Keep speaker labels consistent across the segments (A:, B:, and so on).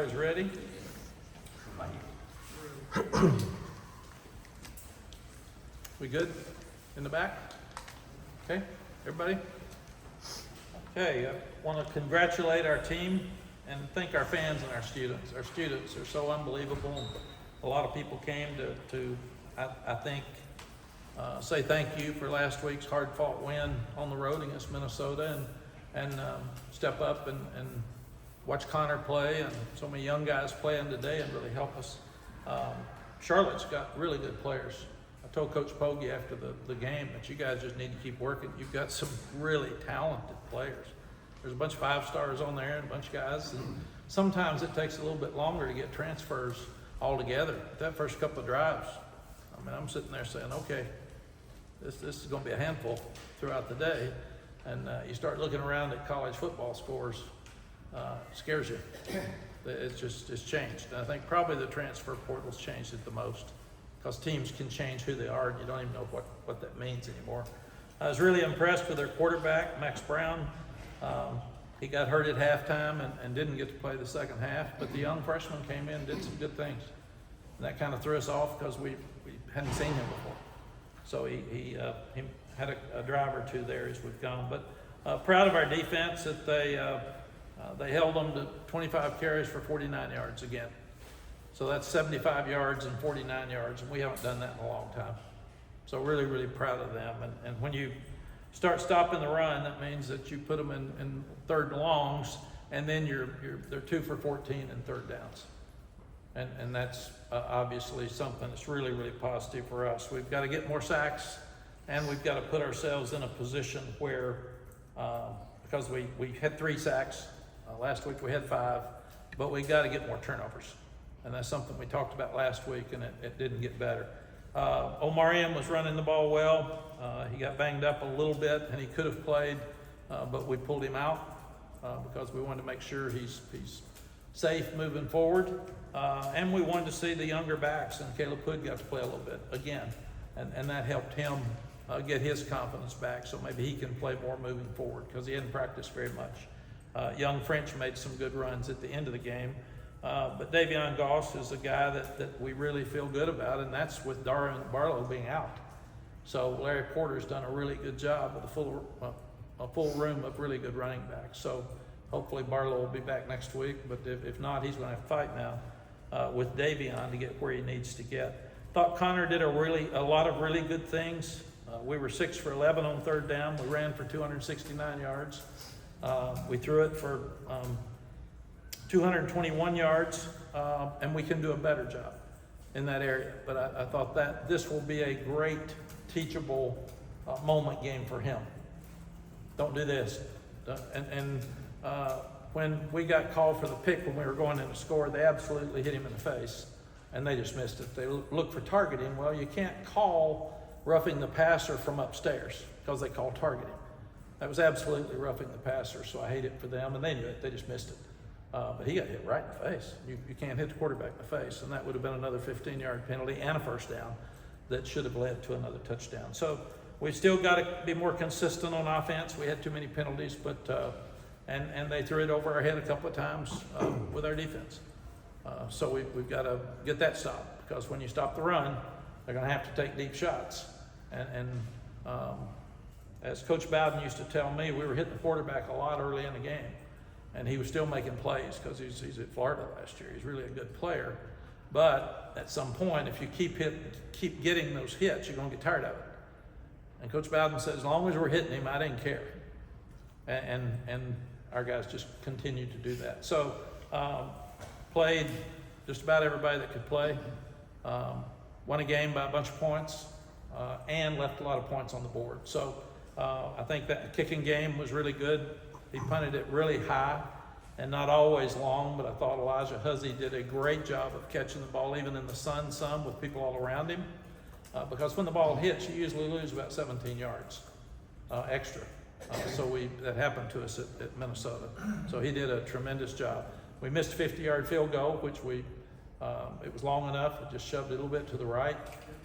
A: Everybody's ready? We good in the back? Okay, everybody? Okay, I want to congratulate our team and thank our fans and our students. Our students are so unbelievable. A lot of people came to I think, say thank you for last week's hard-fought win on the road against Minnesota and step up and watch Connor play and so many young guys playing today and really help us. Charlotte's got really good players. I told Coach Pogge after the game that you guys just need to keep working. You've got some really talented players. There's a bunch of 5 stars on there and a bunch of guys. And sometimes it takes a little bit longer to get transfers all together. That first couple of drives, I mean, I'm sitting there saying, okay, this is going to be a handful throughout the day. And you start looking around at college football scores, scares you. It's changed. And I think probably the transfer portal's changed it the most because teams can change who they are and you don't even know what that means anymore. I was really impressed with their quarterback, Max Brown. He got hurt at halftime and didn't get to play the second half, but the young freshman came in and did some good things. And that kind of threw us off because we hadn't seen him before. So he had a drive or two there as we've gone. But proud of our defense that they held them to 25 carries for 49 yards again. So that's 75 yards and 49 yards, and we haven't done that in a long time. So really, really proud of them. And when you start stopping the run, that means that you put them in third and longs, and then they're 2 for 14 in third downs. And that's obviously something that's really, really positive for us. We've got to get more sacks, and we've got to put ourselves in a position where, because we had 3 sacks, last week we had 5, but we got to get more turnovers. And that's something we talked about last week, and it didn't get better. Omarion was running the ball well. He got banged up a little bit, and he could have played, but we pulled him out because we wanted to make sure he's safe moving forward. And we wanted to see the younger backs, and Caleb Hood got to play a little bit again. And that helped him get his confidence back, so maybe he can play more moving forward because he hadn't practiced very much. Young French made some good runs at the end of the game. But Davon Gos is a guy that we really feel good about, and that's with Darren Barlow being out. So Larry Porter's done a really good job with a full room of really good running backs. So hopefully Barlow will be back next week, but if not, he's going to have to fight now with Davion to get where he needs to get. Thought Connor did a lot of really good things. We were 6 for 11 on third down. We ran for 269 yards. We threw it for 221 yards, and we can do a better job in that area. But I thought that this will be a great teachable moment game for him. Don't do this. When we got called for the pick when we were going in to score, they absolutely hit him in the face, and they just missed it. They looked for targeting. Well, you can't call roughing the passer from upstairs because they call targeting. That was absolutely roughing the passer, so I hate it for them, and they knew it. They just missed it. But he got hit right in the face. You can't hit the quarterback in the face, and that would have been another 15-yard penalty and a first down that should have led to another touchdown. So we still got to be more consistent on offense. We had too many penalties, but and they threw it over our head a couple of times with our defense. So we've got to get that stopped because when you stop the run, they're going to have to take deep shots. And as Coach Bowden used to tell me, we were hitting the quarterback a lot early in the game. And he was still making plays because he's at Florida last year. He's really a good player. But at some point, if you keep getting those hits, you're going to get tired of it. And Coach Bowden said, as long as we're hitting him, I didn't care. And our guys just continued to do that. So played just about everybody that could play. Won a game by a bunch of points and left a lot of points on the board. So I think that kicking game was really good. He punted it really high and not always long, but I thought Elijah Huzzy did a great job of catching the ball even in the sun some with people all around him. Because when the ball hits, you usually lose about 17 yards extra. So that happened to us at Minnesota. So he did a tremendous job. We missed a 50-yard field goal, which it was long enough. It just shoved it a little bit to the right.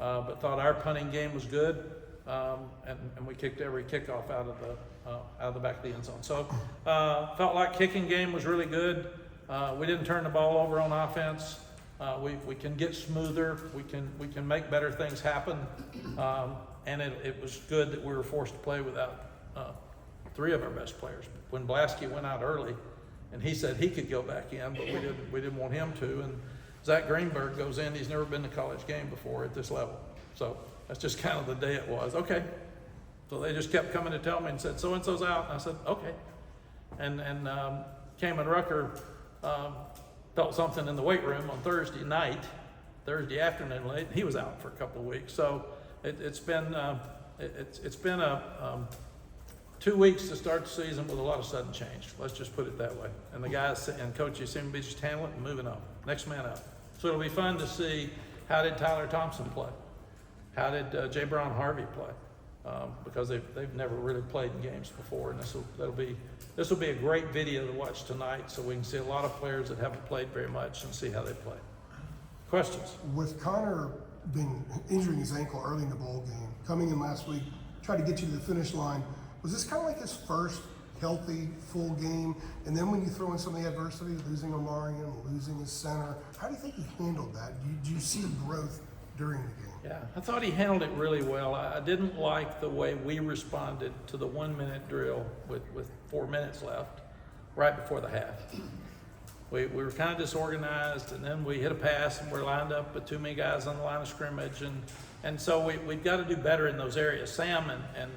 A: But thought our punting game was good. And we kicked every kickoff out of the back of the end zone. So felt like kicking game was really good. We didn't turn the ball over on offense. We can get smoother. We can make better things happen. And it was good that we were forced to play without 3 of our best players. When Blasky went out early, and he said he could go back in, but we didn't want him to. And Zach Greenberg goes in. He's never been to a college game before at this level. So that's just kind of the day it was. Okay. So they just kept coming to tell me and said, so-and-so's out. And I said, okay. And Cameron Rucker felt something in the weight room on Thursday afternoon late. He was out for a couple of weeks. So it's been 2 weeks to start the season with a lot of sudden change. Let's just put it that way. And the guys and coaches seem to be just handling it and moving on. Next man up. So it'll be fun to see, how did Tyler Thompson play? How did Jay Brown Harvey play? Because they've never really played in games before, and this will be a great video to watch tonight, so we can see a lot of players that haven't played very much and see how they play. Questions?
B: With Connor injuring his ankle early in the bowl game, coming in last week, tried to get you to the finish line, was this kind of like his first healthy, full game? And then when you throw in some of the adversity, losing Omarion, losing his center, how do you think he handled that? Do you see growth during the game?
A: Yeah, I thought he handled it really well. I didn't like the way we responded to the 1-minute drill with 4 minutes left, right before the half. We were kind of disorganized, and then we hit a pass, and we're lined up with too many guys on the line of scrimmage, and so we've got to do better in those areas. Sam and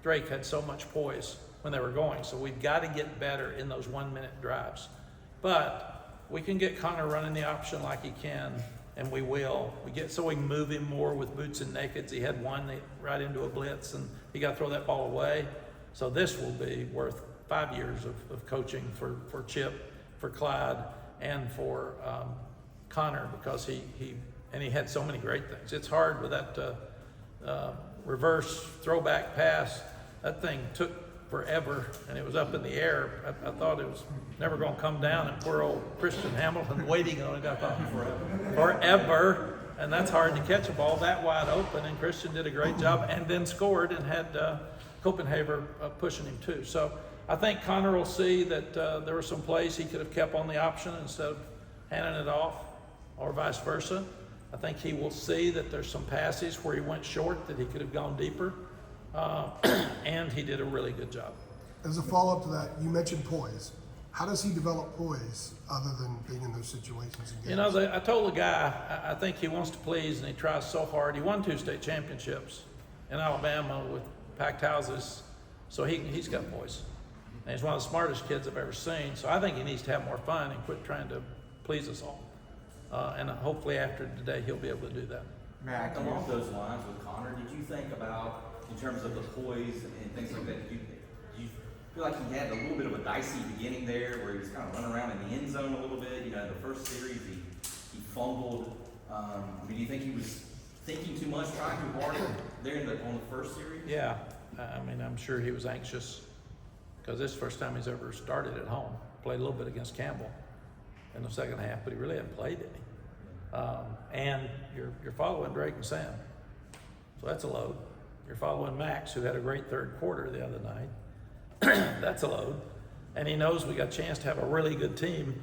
A: Drake had so much poise when they were going, so we've got to get better in those 1-minute drives. But we can get Connor running the option like he can, and we will. We can move him more with boots and nakeds. He had one right into a blitz, and he got to throw that ball away. So this will be worth 5 years of coaching for Chip, for Clyde, and for Connor, because he had so many great things. It's hard with that reverse throwback pass. That thing took forever, and it was up in the air. I thought it was never going to come down, and poor old Christian Hamilton waiting on it. I thought forever, and that's hard to catch a ball that wide open, and Christian did a great job and then scored and had Copenhaver pushing him too. So I think Connor will see that there were some plays he could have kept on the option instead of handing it off, or vice versa. I think he will see that there's some passes where he went short that he could have gone deeper. And he did a really good job.
B: As a follow-up to that, you mentioned poise. How does he develop poise other than being in those situations?
A: You know, I told the guy, I think he wants to please, and he tries so hard. He won 2 state championships in Alabama with packed houses, so he's got poise. And he's one of the smartest kids I've ever seen, so I think he needs to have more fun and quit trying to please us all. And hopefully after today, he'll be able to do that.
C: Mack, along those lines with Connor, did you think about, in terms of the poise and things like that, did you feel like he had a little bit of a dicey beginning there where he was kind of running around in the end zone a little bit? You know, the first series he fumbled. Do you think he was thinking too much, trying too hard there on the first series?
A: Yeah, I mean, I'm sure he was anxious because this is the first time he's ever started at home. Played a little bit against Campbell in the second half, but he really hadn't played any. And you're following Drake and Sam, so that's a load. You're following Max, who had a great third quarter the other night. That's a load. And he knows we got a chance to have a really good team.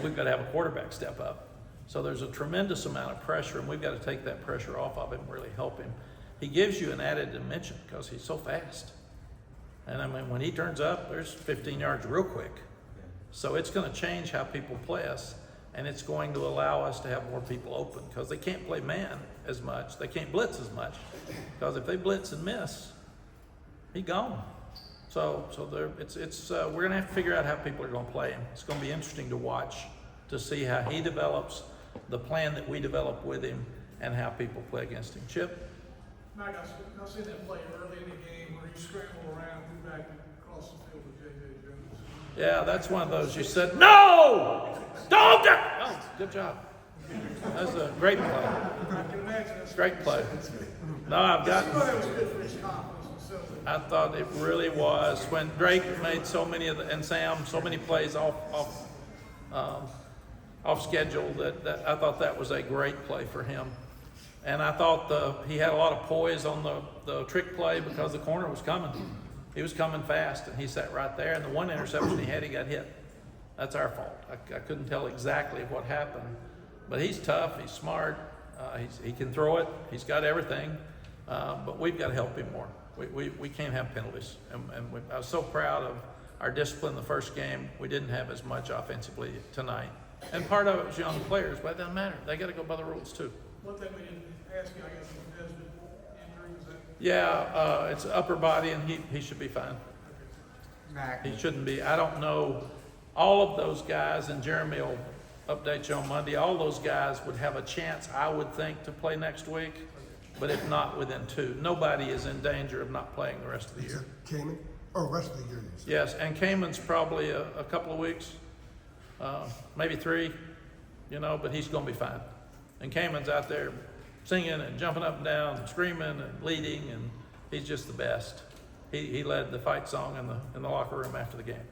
A: We've got to have a quarterback step up. So there's a tremendous amount of pressure, and we've got to take that pressure off of him and really help him. He gives you an added dimension because he's so fast. And I mean, when he turns up, there's 15 yards real quick. So it's going to change how people play us, and it's going to allow us to have more people open because they can't play man as much. They can't blitz as much because if they blitz and miss, he gone. So we're going to have to figure out how people are going to play him. It's going to be interesting to watch to see how he develops, the plan that we develop with him, and how people play against him. Chip?
D: Mack, I seen that play early in the game where he scrambled around, threw back across the field with J.J. Jones.
A: Yeah, that's one of those you said, no! Don't! Oh, good job. That's a great play.
D: I can imagine that's
A: Great play. No, I've got.
D: that was good for his confidence and so
A: I thought it really was when Drake made so many and Sam so many plays off schedule that I thought that was a great play for him. And I thought he had a lot of poise on the trick play because the corner was coming. He was coming fast, and he sat right there. And the one interception he had, he got hit. That's our fault. I couldn't tell exactly what happened, but he's tough, he's smart, he can throw it, he's got everything, but we've got to help him more. We can't have penalties, I was so proud of our discipline the first game. We didn't have as much offensively tonight, and part of it was young players, but it doesn't matter. They got to go by the rules too.
D: One thing we didn't ask you, I guess, was Desmond injury, was that?
A: Yeah, it's upper body, and he should be fine.
E: Mack,
A: He shouldn't be. I don't know. All of those guys, and Jeremy will update you on Monday, all those guys would have a chance, I would think, to play next week, but if not, within 2. Nobody is in danger of not playing the rest of the
B: Is
A: year.
B: it Cayman? Or rest of the year, you said?
A: Yes, and Cayman's probably a couple of weeks, maybe 3, but he's going to be fine. And Cayman's out there singing and jumping up and down and screaming and leading, and he's just the best. He led the fight song in the locker room after the game.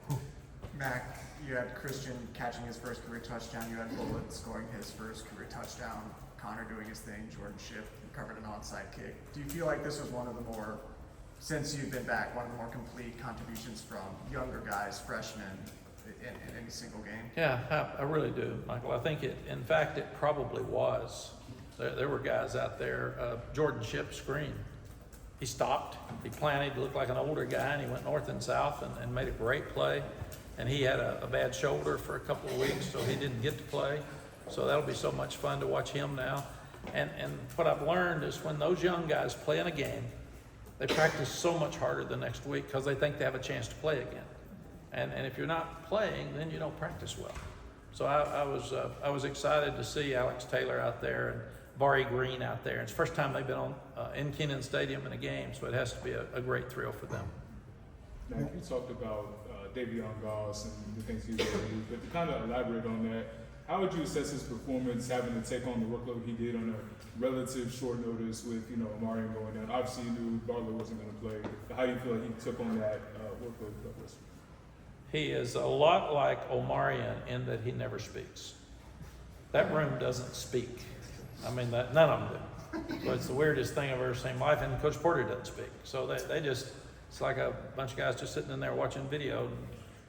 E: Mack, you had Christian catching his first career touchdown. You had Bullitt scoring his first career touchdown. Connor doing his thing. Jordan Shipp recovered an onside kick. Do you feel like this was one of the more, since you've been back, one of the more complete contributions from younger guys, freshmen, in any single game?
A: Yeah, I really do, Michael. I think in fact, it probably was. There were guys out there, Jordan Shipp screen. He stopped, he planted, looked like an older guy, and he went north and south and made a great play. And he had a bad shoulder for a couple of weeks, so he didn't get to play. So that'll be so much fun to watch him now. And what I've learned is when those young guys play in a game, they practice so much harder the next week because they think they have a chance to play again. And if you're not playing, then you don't practice well. So I was excited to see Alex Taylor out there and Bari Green out there. It's the first time they've been on in Kenan Stadium in a game, so it has to be a great thrill for them.
F: Now, you talked about Davon Gos and the things he was able to do, but to kind of elaborate on that, how would you assess his performance having to take on the workload he did on a relative short notice with, Omarion going down? Obviously, you knew Bartlett wasn't going to play. But how do you feel like he took on that workload?
A: He is a lot like Omarion in that he never speaks. That room doesn't speak. I mean, none of them do. So it's the weirdest thing I've ever seen in my life, and Coach Porter doesn't speak. So they just, it's like a bunch of guys just sitting in there watching video.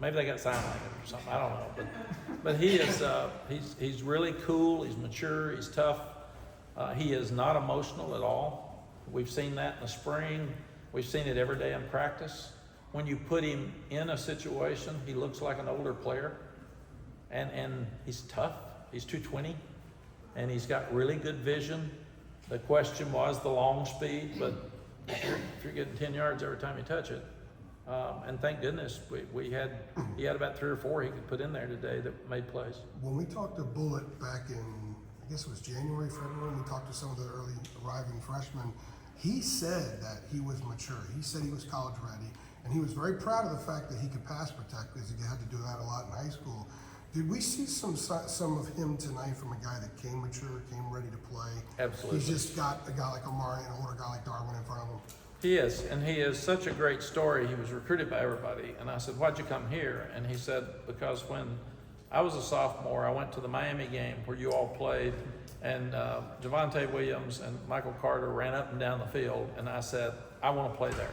A: Maybe they got sign language or something, I don't know. But he is, he's really cool, he's mature, he's tough. He is not emotional at all. We've seen that in the spring. We've seen it every day in practice. When you put him in a situation, he looks like an older player. And he's tough, he's 220, and he's got really good vision. The question was the long speed, but if you're getting 10 yards every time you touch it, and thank goodness he had about 3 or 4 he could put in there today that made plays.
B: When we talked to Bullitt back in, I guess it was January, February, we talked to some of the early arriving freshmen, he said that he was mature. He said he was college ready, and he was very proud of the fact that he could pass protect because he had to do that a lot in high school. Did we see some of him tonight from a guy that came mature, came ready to play?
A: Absolutely.
B: He's just got a guy like Omari, an older guy like Darwin in front of him.
A: He is, and he is such a great story. He was recruited by everybody, and I said, why'd you come here? And he said, because when I was a sophomore, I went to the Miami game where you all played, and Javonte Williams and Michael Carter ran up and down the field, and I said, I want to play there.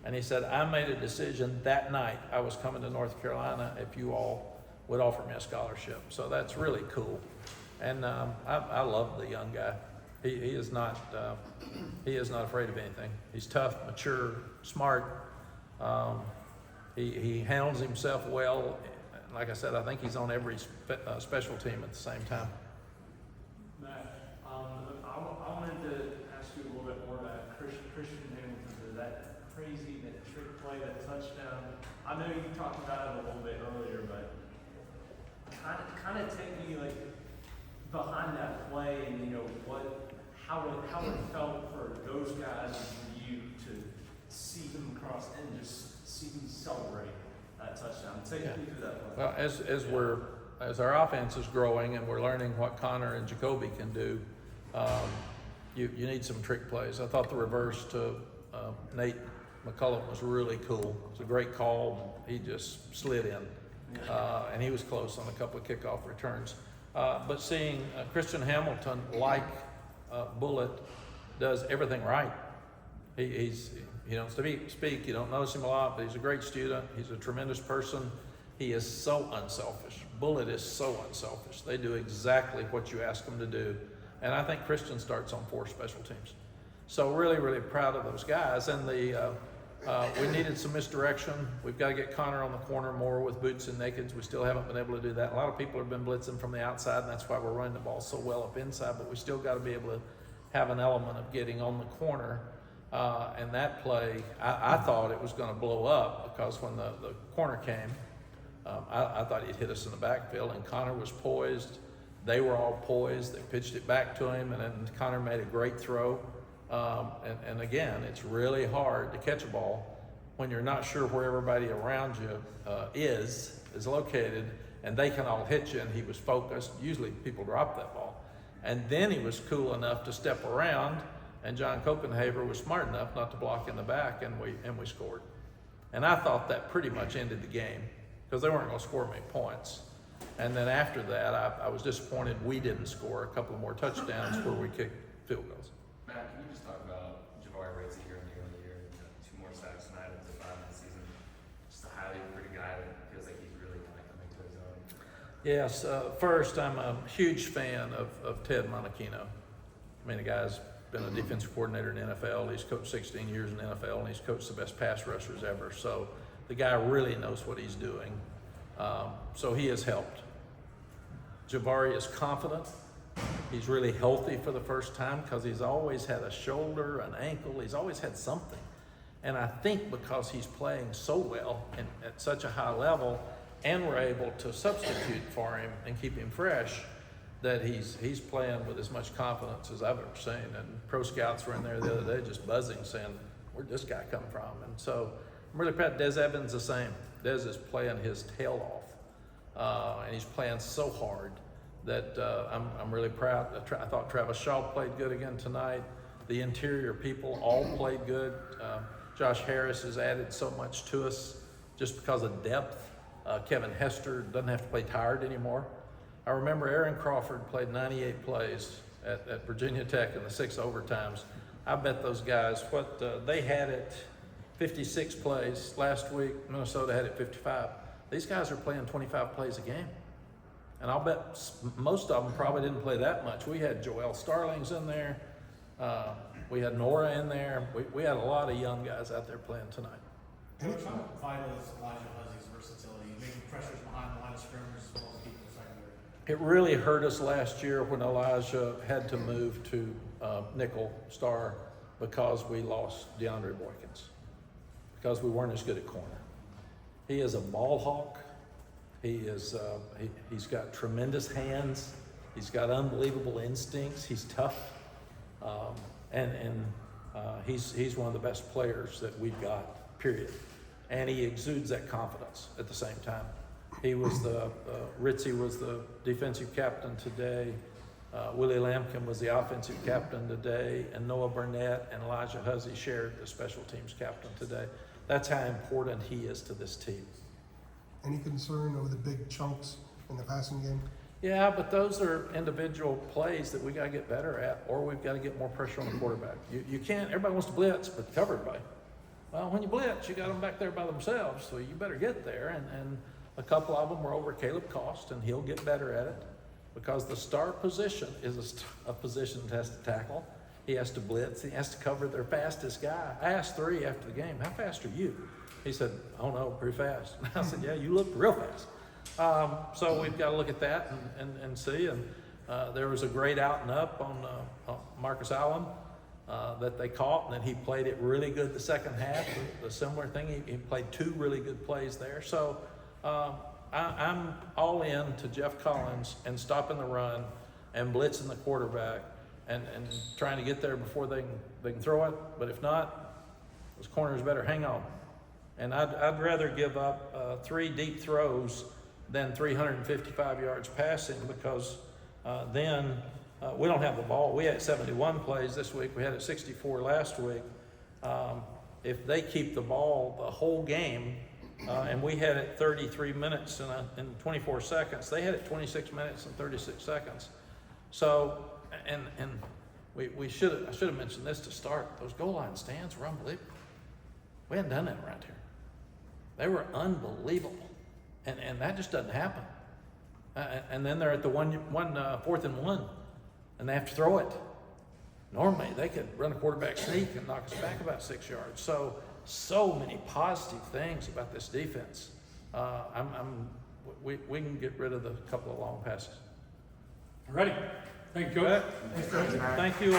A: And he said, I made a decision that night I was coming to North Carolina if you all would offer me a scholarship. So that's really cool. And I love the young guy. He is not afraid of anything. He's tough, mature, smart. He handles himself well. Like I said, I think he's on every special team at the same time.
G: Matt, I wanted to ask you a little bit more about Christian Hamilton. That crazy, that trick play, that touchdown. I know you talked about it a little bit earlier, but kind of take me like behind that play and how it felt for those guys and for you to see him cross and just see him celebrate that touchdown. Take me through that play.
A: Well, as our offense is growing and we're learning what Connor and Jacoby can do, you need some trick plays. I thought the reverse to Nate McCullough was really cool. It was a great call. He just slid in. And he was close on a couple of kickoff returns. But seeing Christian Hamilton, like Bullitt, does everything right. He don't speak, you don't notice him a lot, but he's a great student. He's a tremendous person. He is so unselfish. Bullet is so unselfish. They do exactly what you ask them to do. And I think Christian starts on 4 special teams. So really, really proud of those guys. And we needed some misdirection. We've got to get Connor on the corner more with boots and nakeds. We still haven't been able to do that. A lot of people have been blitzing from the outside, and that's why we're running the ball so well up inside. But we still got to be able to have an element of getting on the corner. And that play, I thought it was going to blow up because when the corner came, I thought he'd hit us in the backfield, and Connor was poised. They were all poised. They pitched it back to him, and then Connor made a great throw. And again, it's really hard to catch a ball when you're not sure where everybody around you is located, and they can all hit you, and he was focused. Usually people drop that ball. And then he was cool enough to step around, and John Copenhaver was smart enough not to block in the back, and we scored. And I thought that pretty much ended the game because they weren't going to score many points. And then after that, I was disappointed we didn't score a couple of more touchdowns where we kicked field goals.
H: Matt, can you just talk about Jabari Ritzy here in the early year? 2 more sacks tonight up to 5 in the season. Just a highly pretty guy that feels like he's really kind of coming to his own.
A: Yes, first, I'm a huge fan of Ted Monachino. I mean, the guy's been a defensive coordinator in the NFL. He's coached 16 years in the NFL, and he's coached the best pass rushers ever. So the guy really knows what he's doing. So he has helped. Jabari is confident. He's really healthy for the first time because he's always had a shoulder, an ankle. He's always had something. And I think because he's playing so well and at such a high level, and we're able to substitute for him and keep him fresh, that he's playing with as much confidence as I've ever seen. And pro scouts were in there the other day just buzzing, saying, where'd this guy come from? And so I'm really proud. Des Evans the same. Des is playing his tail off, and he's playing so hard that I'm really proud. I thought Travis Shaw played good again tonight. The interior people all played good. Josh Harris has added so much to us just because of depth. Kevin Hester doesn't have to play tired anymore. I remember Aaron Crawford played 98 plays at Virginia Tech in the 6 overtimes. I bet those guys, they had it 56 plays last week. Minnesota had it 55. These guys are playing 25 plays a game. And I'll bet most of them probably didn't play that much. We had Joel Starlings in there. We had Nora in there. We had a lot of young guys out there playing tonight.
I: Coach, how vital is Elijah Huzzy's versatility, making pressures behind the line of scrimmage as well as keeping the secondary?
A: It really hurt us last year when Elijah had to move to nickel star because we lost DeAndre Boykins, because we weren't as good at corner. He is a ball hawk. He's got tremendous hands. He's got unbelievable instincts. He's tough, and he's one of the best players that we've got, period. And he exudes that confidence at the same time. He was Ritzy was the defensive captain today. Willie Lampkin was the offensive captain today, and Noah Burnett and Elijah Huzzy shared the special teams captain today. That's how important he is to this team.
B: Any concern over the big chunks in the passing game?
A: Yeah, but those are individual plays that we got to get better at, or we've got to get more pressure on the quarterback. You can't, everybody wants to blitz, but covered by. Well, when you blitz, you got them back there by themselves, so you better get there. And a couple of them were over Caleb Cost, and he'll get better at it because the star position is a position that has to tackle. He has to blitz. He has to cover their fastest guy. I asked 3 after the game, how fast are you? He said, oh no, pretty fast. I said, yeah, you look real fast. So we've got to look at that and see. And there was a great out and up on Marcus Allen that they caught, and then he played it really good the second half. The similar thing, he played 2 really good plays there. So I'm all in to Jeff Collins and stopping the run and blitzing the quarterback and trying to get there before they can throw it. But if not, those corners better hang on. And I'd rather give up 3 deep throws than 355 yards passing, because then we don't have the ball. We had 71 plays this week. We had it 64 last week. If they keep the ball the whole game, and we had it 33 minutes and 24 seconds, they had it 26 minutes and 36 seconds. So, and I should have mentioned this to start. Those goal line stands were unbelievable. We hadn't done that around here. They were unbelievable. And that just doesn't happen. And then they're at the 4th and 1, and they have to throw it. Normally, they could run a quarterback sneak and knock us back about 6 yards. So many positive things about this defense. We can get rid of the couple of long passes.
J: Ready? Thank you, Coach.
A: Thank you.